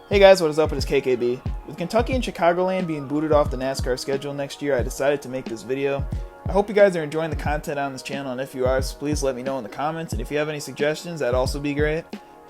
Hey guys, what is up? It is KKB. With Kentucky and Chicagoland being booted off the NASCAR schedule next year, I decided to make this video. I hope you guys are enjoying the content on this channel, and if you are, please let me know in the comments, and if you have any suggestions, that'd also be great.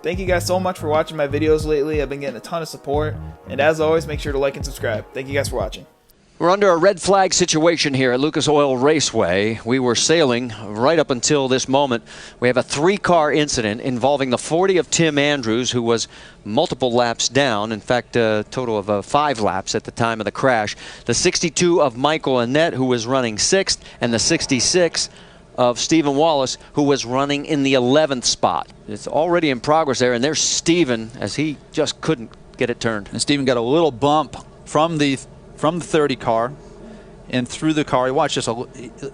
Thank you guys so much for watching my videos lately. I've been getting a ton of support, and as always, make sure to like and subscribe. Thank you guys for watching. We're under a red flag situation here at Lucas Oil Raceway. We were sailing right up until this moment. We have a 3-car incident involving the 40 of Tim Andrews, who was multiple laps down. In fact, a total of 5 laps at the time of the crash. The 62 of Michael Annett, who was running 6th, and the 66 of Stephen Wallace, who was running in the 11th spot. It's already in progress there, and there's Stephen, as he just couldn't get it turned. And Stephen got a little bump from the 30 car and through the car. Watch this.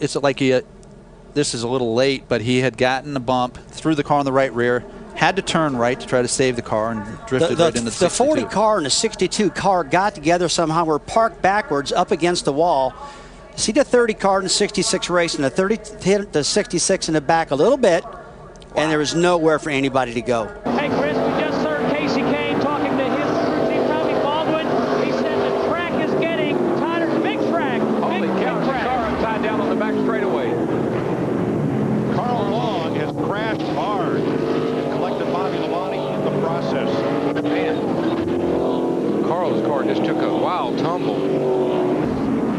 It's like this is a little late, but he had gotten a bump through the car on the right rear, had to turn right to try to save the car, and drifted right into the 62. The 40 car and the 62 car got together somehow, were parked backwards up against the wall. See the 30 car and the 66 race, and the 30 hit the 66 in the back a little bit, and there was nowhere for anybody to go. Hey Chris, we just heard Casey Kane talking to his crew chief Robbie Gordon. He said the track is getting tighter. Big track. Holy cow, the car upside down on the back straightaway. Carl Long has crashed hard and collected Bobby Labonte in the process. Man, Carl's car just took a wild tumble.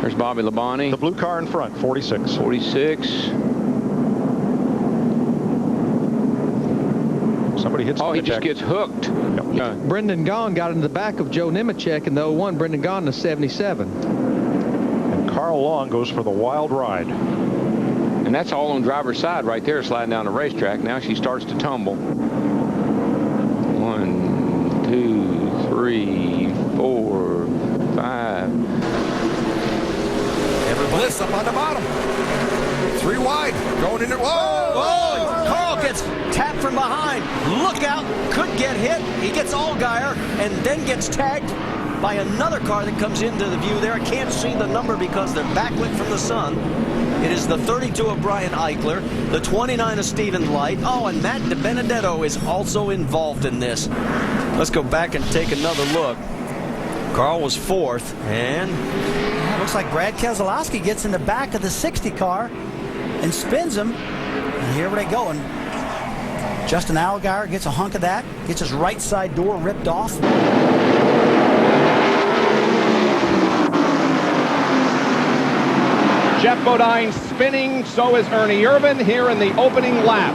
There's Bobby Labonte. The blue car in front, 46. 46. Somebody hits. Oh, he just gets hooked. Yep. Brendan Gaughan got in the back of Joe Nemechek in the 01. Brendan Gaughan in the 77. And Carl Long goes for the wild ride. And that's all on driver's side right there, sliding down the racetrack. Now she starts to tumble. 1, 2, 3, 4, 5. Bliss up on the bottom. 3 wide. Going in it. Whoa! Oh, Carl gets tapped from behind. Look out. Could get hit. He gets Allgaier and then gets tagged by another car that comes into the view there. I can't see the number because they're backlit from the sun. It is the 32 of Brian Eichler, the 29 of Stephen Light. Oh, and Matt DiBenedetto is also involved in this. Let's go back and take another look. Carl was 4th, and looks like Brad Keselowski gets in the back of the 60 car and spins him. And here they go. And Justin Allgaier gets a hunk of that, gets his right side door ripped off. Jeff Bodine spinning, so is Ernie Irvan here in the opening lap.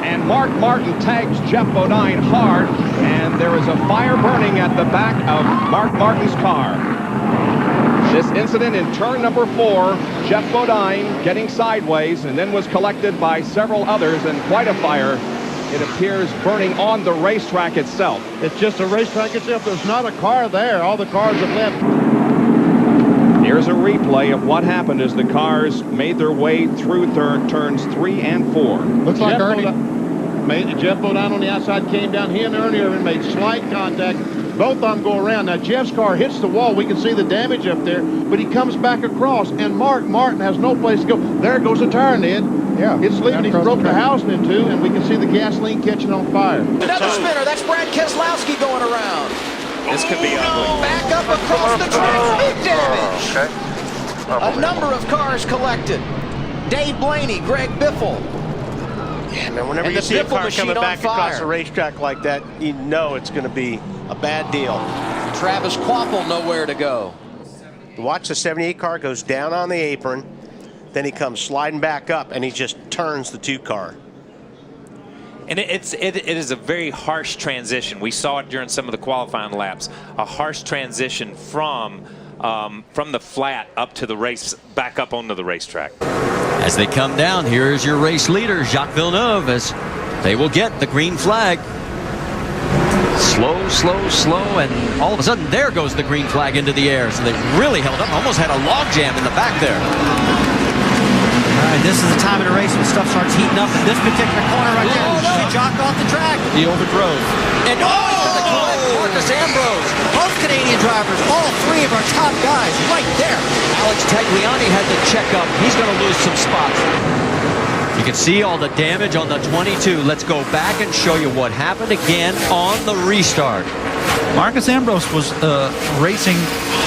And Mark Martin tags Jeff Bodine hard, and there is a fire burning at the back of Mark Martin's car. This incident in turn number 4, Jeff Bodine getting sideways and then was collected by several others, and quite a fire, it appears, burning on the racetrack itself. It's just a racetrack itself. There's not a car there. All the cars have left. Here's a replay of what happened as the cars made their way through turns 3 and 4. Looks like Jeff Bodine on the outside came down. He and Ernie Irvan made slight contact. Both of them go around. Now, Jeff's car hits the wall. We can see the damage up there, but he comes back across, and Mark Martin has no place to go. There goes the tire, Ned. Yeah. It's leaving. He broke the housing in 2, and we can see the gasoline catching on fire. another spinner. That's Brad Keselowski going around. This could be ugly. Back up across the track. Big damage. A number of cars collected. Dave Blaney, Greg Biffle. Yeah, man, whenever you see a car coming back across a racetrack like that, you know it's going to be a bad deal. Travis Kvapil nowhere to go. Watch the 78 car goes down on the apron, then he comes sliding back up, and he just turns the 2 car. And it is a very harsh transition. We saw it during some of the qualifying laps. A harsh transition from the flat up to the race, back up onto the racetrack. As they come down, here's your race leader, Jacques Villeneuve, as they will get the green flag. Slow, slow, slow, and all of a sudden, there goes the green flag into the air. So they really held up, almost had a log jam in the back there. All right, this is the time of the race when stuff starts heating up in this particular corner right there. You see Jock off the track. He overdrove. And Marcus Ambrose. Both Canadian drivers, all 3 of our top guys right there. Alex Tagliani had to check up. He's going to lose some spots. You can see all the damage on the 22. Let's go back and show you what happened again on the restart. Marcus Ambrose was racing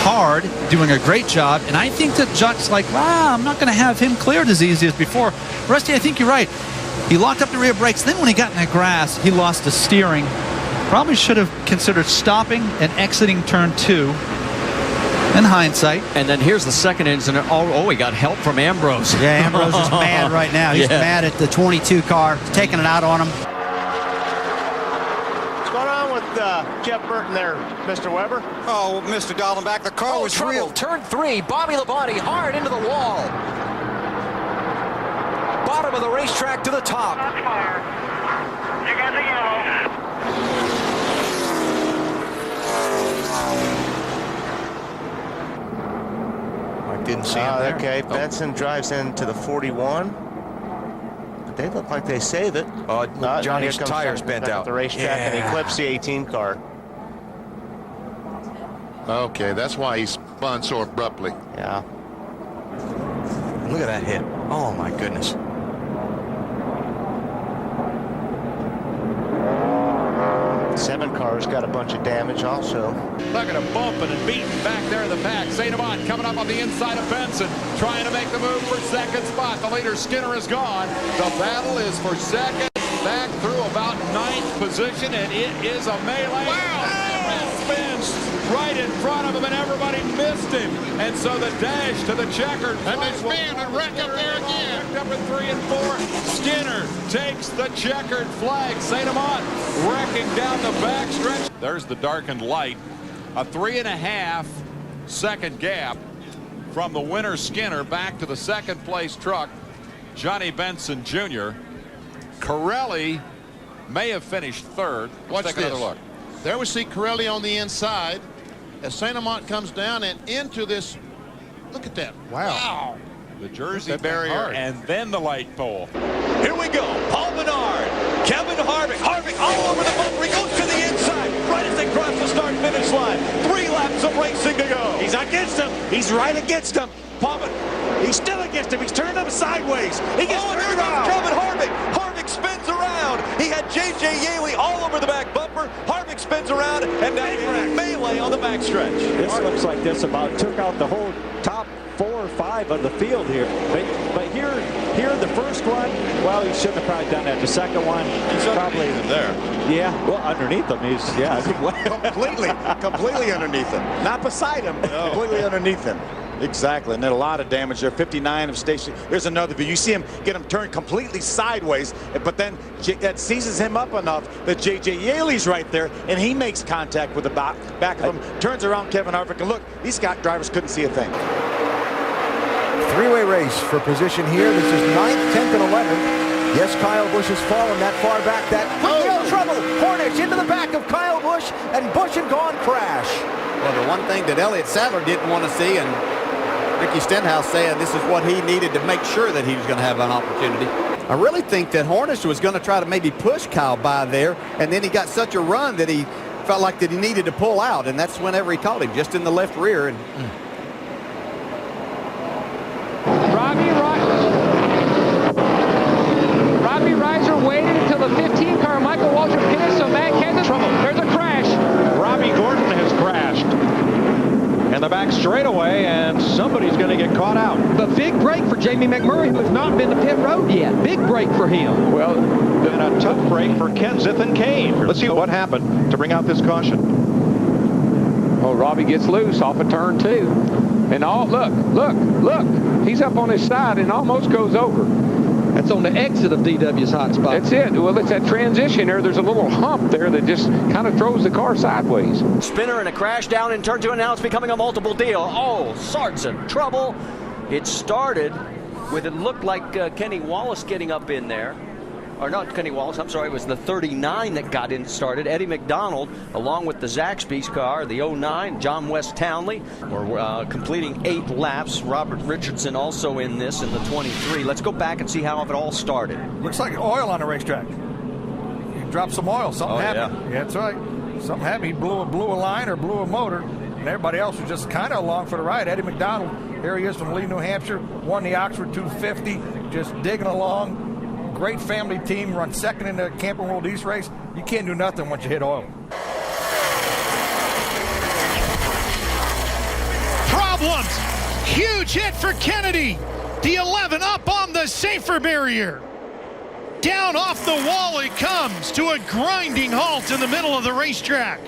hard, doing a great job, and I think that Jacques like, wow, I'm not going to have him cleared as easy as before. Rusty, I think you're right. He locked up the rear brakes. Then when he got in that grass, he lost the steering. Probably should have considered stopping and exiting turn 2 in hindsight. And then here's the second incident. Oh, he got help from Ambrose. Yeah, Ambrose is mad right now. He's mad at the 22 car, taking it out on him. What's going on with Jeff Burton there, Mr. Weber? Oh, Mr. Dallenbach, the car was trouble. real. Turn 3, Bobby Labonte hard into the wall. Bottom of the racetrack to the top. You got the yellow. Didn't see him there. Okay, Benson drives into the 41. But they look like they save it. Johnny's tires bent out. The racetrack and he clips the 18 car. Okay, that's why he spun so abruptly. Yeah. Look at that hit. Oh, my goodness. Seven cars got a bunch of damage also. Look at him bumping and beating back there in the pack. St. Amant coming up on the inside of Benson, trying to make the move for second spot. The leader, Skinner, is gone. The battle is for second, back through about 9th position, and it is a melee. Wow! Spins right in front of him, and everybody missed him. And so the dash to the checkered. And they spin and wreck up there again. Wrecked up in 3 and 4. Skinner takes the checkered flag. St. Amant wrecking down the backstretch. There's the darkened light. A 3.5 second gap from the winner Skinner back to the second place truck, Johnny Benson Jr. Corelli may have finished third. Watch Let's take another look. There we see Corelli on the inside as St. Amant comes down and into this. Look at that. Wow. The Jersey That thing barrier hard. and then the light pole. Here we go. Paul Menard, Kevin Harvick. Harvick all over the bumper. He goes to the inside right as they cross the start-finish line. 3 laps of racing to go. He's against him. He's right against him. He's still against him. He's turned him sideways. He gets turned around. Kevin Harvick. Harvick spins around. He had J.J. Yaley all over the back bumper. Harvick spins around, and now you're melee on the backstretch. This looks like this about took out the whole top 4 or 5 of the field here. But here the first one, well, he shouldn't have probably done that. The second one, he's probably there. Yeah, well, underneath him, he's completely underneath him. Not beside him, but completely underneath him. Exactly, and then a lot of damage there. 59 of station. There's another view. You see him get him turned completely sideways, but then that seizes him up enough that J.J. Yaley's right there, and he makes contact with the back of him, turns around Kevin Harvick, and look, these drivers couldn't see a thing. Three-way race for position here. This is 9th, 10th, and 11th. Yes, Kyle Busch has fallen that far back. Trouble. Hornish into the back of Kyle Busch, and Busch and gone crash. Well, the one thing that Elliott Sadler didn't want to see, and Ricky Stenhouse saying this is what he needed to make sure that he was going to have an opportunity. I really think that Hornish was going to try to maybe push Kyle by there, and then he got such a run that he felt like that he needed to pull out, and that's whenever he caught him, just in the left rear. And Robbie Reiser waited until the 15 car. Michael Waltrip pitted, so Matt Kenseth trouble. There's a crash. Robbie Gordon has crashed in the back straightaway, and somebody's going to get caught out. But big break for Jamie McMurray, who has not been to pit road yet. Big break for him. Well, then a tough break for Kenseth and Kane. Let's see what happened to bring out this caution. Oh, Robbie gets loose off of turn 2. And look. He's up on his side and almost goes over. That's on the exit of DW's hot spot. That's it. Well, it's that transition there. There's a little hump there that just kind of throws the car sideways. Spinner and a crash down in turn 2, and now it's becoming a multiple deal. Oh, Sargent, trouble. It started with, it looked like Kenny Wallace getting up in there. Or not Kenny Wallace, I'm sorry, it was the 39 that got in started. Eddie McDonald, along with the Zaxby's car, the 09, John West Townley, were completing 8 laps. Robert Richardson also in this in the 23. Let's go back and see how it all started. Looks like oil on the racetrack. He dropped some oil. Something happened. Yeah, that's right. Something happened. He blew a line or blew a motor, and everybody else was just kind of along for the ride. Eddie McDonald, here he is from Lee, New Hampshire, won the Oxford 250, just digging along. Great family team, run second in the Camping World East race. You can't do nothing once you hit oil. problems. Huge hit for Kennedy. The 11 up on the safer barrier. Down off the wall it comes to a grinding halt in the middle of the racetrack.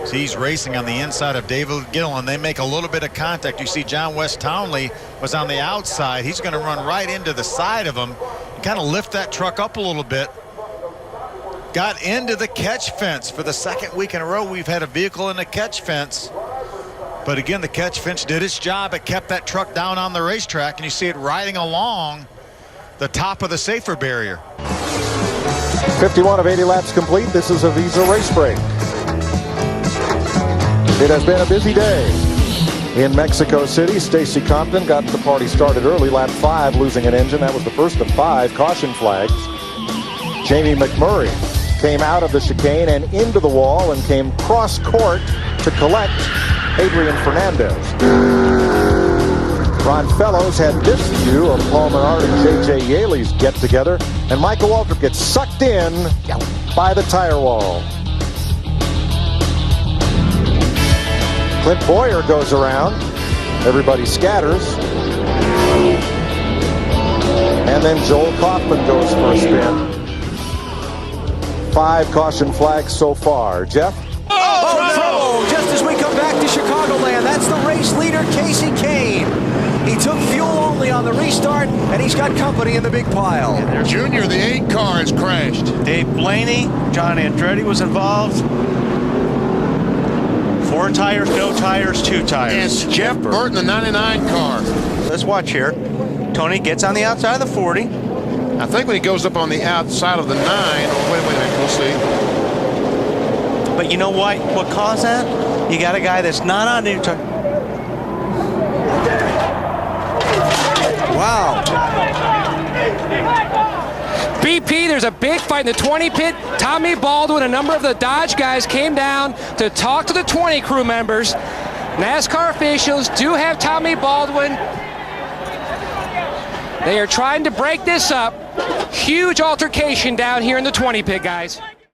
So he's racing on the inside of David Gillen. They make a little bit of contact. You see John West Townley was on the outside. He's going to run right into the side of him and kind of lift that truck up a little bit. Got into the catch fence. For the second week in a row, we've had a vehicle in the catch fence. But again, the catch fence did its job. It kept that truck down on the racetrack, and you see it riding along the top of the safer barrier. 51 of 80 laps complete. This is a Visa race break. It has been a busy day in Mexico City. Stacy Compton got the party started early, lap 5, losing an engine. That was the first of 5 caution flags. Jamie McMurray came out of the chicane and into the wall and came cross court to collect Adrian Fernandez. Ron Fellows had this view of Paul Menard and J.J. Yaley's get-together, and Michael Waltrip gets sucked in by the tire wall. Clint Boyer goes around. Everybody scatters. And then Joel Kaufman goes for a spin. 5 caution flags so far. Jeff? Oh, no! Just as we come back to Chicagoland, that's the race leader, Casey Kane. He took fuel only on the restart, and he's got company in the big pile. Junior, the 8 car has crashed. Dave Blaney, John Andretti was involved. 4 tires, no tires, 2 tires. And Jeff Burton, the 99 car. Let's watch here. Tony gets on the outside of the 40. I think when he goes up on the outside of the 9, wait a minute, we'll see. But you know what? What caused that? You got a guy that's not on new tire. Wow. BP, there's a big fight in the 20 pit. Tommy Baldwin, a number of the Dodge guys came down to talk to the 20 crew members. NASCAR officials do have Tommy Baldwin. They are trying to break this up. Huge altercation down here in the 20 pit, guys.